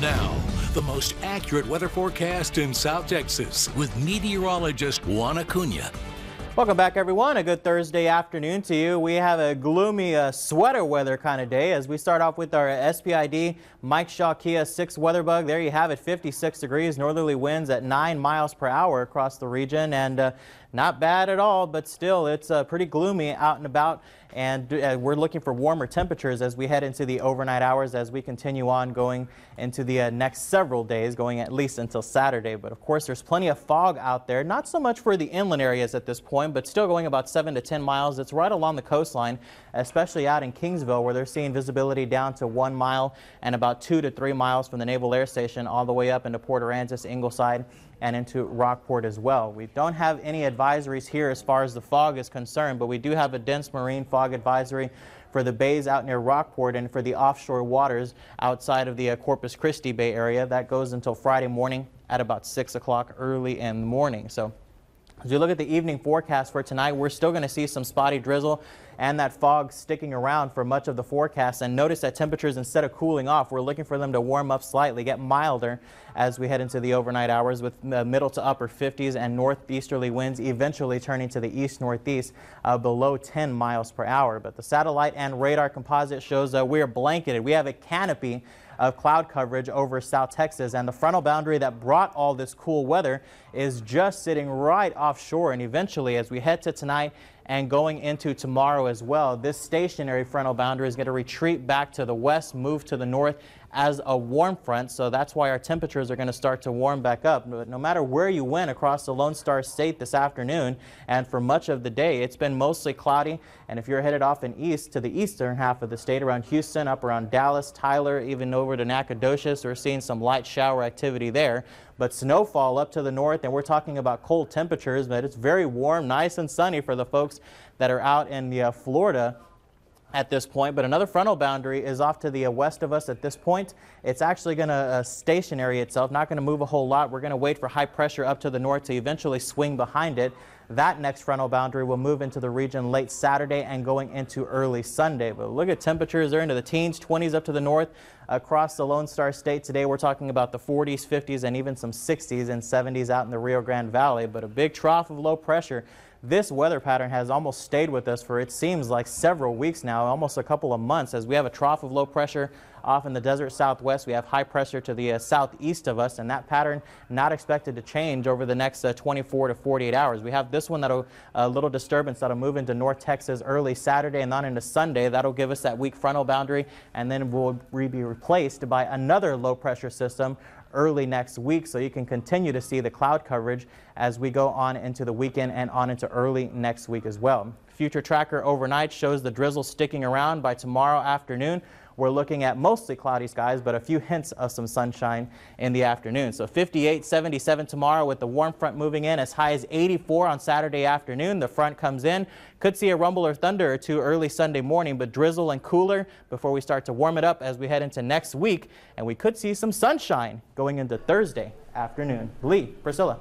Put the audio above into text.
Now, the most accurate weather forecast in South Texas with meteorologist Juan Acuna. Welcome back, everyone. A good Thursday afternoon to you. We have a gloomy sweater weather kind of day as we start off with our SPID Mike Shaw Kia 6 weather bug. There you have it, 56 degrees, northerly winds at 9 miles per hour across the region, and not bad at all, but still it's pretty gloomy out and about, and we're looking for warmer temperatures as we head into the overnight hours as we continue on going into the next several days, going at least until Saturday. But of course there's plenty of fog out there, not so much for the inland areas at this point, but still going about 7 to 10 miles. It's right along the coastline, especially out in Kingsville, where they're seeing visibility down to 1 mile and about 2 to 3 miles from the Naval Air Station all the way up into Port Aransas, Ingleside, and into Rockport as well. We don't have any advisories here as far as the fog is concerned, but we do have a dense marine fog advisory for the bays out near Rockport and for the offshore waters outside of the Corpus Christi Bay area. That goes until Friday morning at about 6 o'clock early in the morning. So as we look at the evening forecast for tonight, we're still going to see some spotty drizzle and that fog sticking around for much of the forecast. And notice that temperatures, instead of cooling off, we're looking for them to warm up slightly, get milder as we head into the overnight hours, with middle to upper 50s and northeasterly winds eventually turning to the east-northeast below 10 miles per hour. But the satellite and radar composite shows that we are blanketed. We have a canopy of cloud coverage over South Texas, and the frontal boundary that brought all this cool weather is just sitting right offshore. And eventually, as we head to tonight and going into tomorrow as well, this stationary frontal boundary is going to retreat back to the west, move to the north as a warm front. So that's why our temperatures are going to start to warm back up. But no matter where you went across the Lone Star State this afternoon and for much of the day, it's been mostly cloudy. And if you're headed off and east to the eastern half of the state, around Houston, up around Dallas, Tyler, even over to Nacogdoches, we're seeing some light shower activity there. But snowfall up to the north, and we're talking about cold temperatures, but it's very warm, nice and sunny for the folks that are out in the Florida at this point. But another frontal boundary is off to the west of us at this point. It's actually going to stationary itself, not going to move a whole lot. We're going to wait for high pressure up to the north to eventually swing behind it. That next frontal boundary will move into the region late Saturday and going into early Sunday. But look at temperatures, they're into the teens, 20s up to the north across the Lone Star State. Today we're talking about the 40s, 50s, and even some 60s and 70s out in the Rio Grande Valley. But a big trough of low pressure. This weather pattern has almost stayed with us for, it seems like, several weeks now, almost a couple of months, as we have a trough of low pressure off in the desert southwest. We have high pressure to the southeast of us, and that pattern not expected to change over the next 24 to 48 hours. We have this one that'll a little disturbance that'll move into North Texas early Saturday and on into Sunday. That'll give us that weak frontal boundary, and then we'll be replaced by another low pressure system early next week. So you can continue to see the cloud coverage as we go on into the weekend and on into early next week as well. Future tracker overnight shows the drizzle sticking around by tomorrow afternoon. We're looking at mostly cloudy skies, but a few hints of some sunshine in the afternoon. So 58, 77 tomorrow with the warm front moving in, as high as 84 on Saturday afternoon. The front comes in. Could see a rumble or thunder or two early Sunday morning, but drizzle and cooler before we start to warm it up as we head into next week. And we could see some sunshine going into Thursday afternoon. Lee, Priscilla.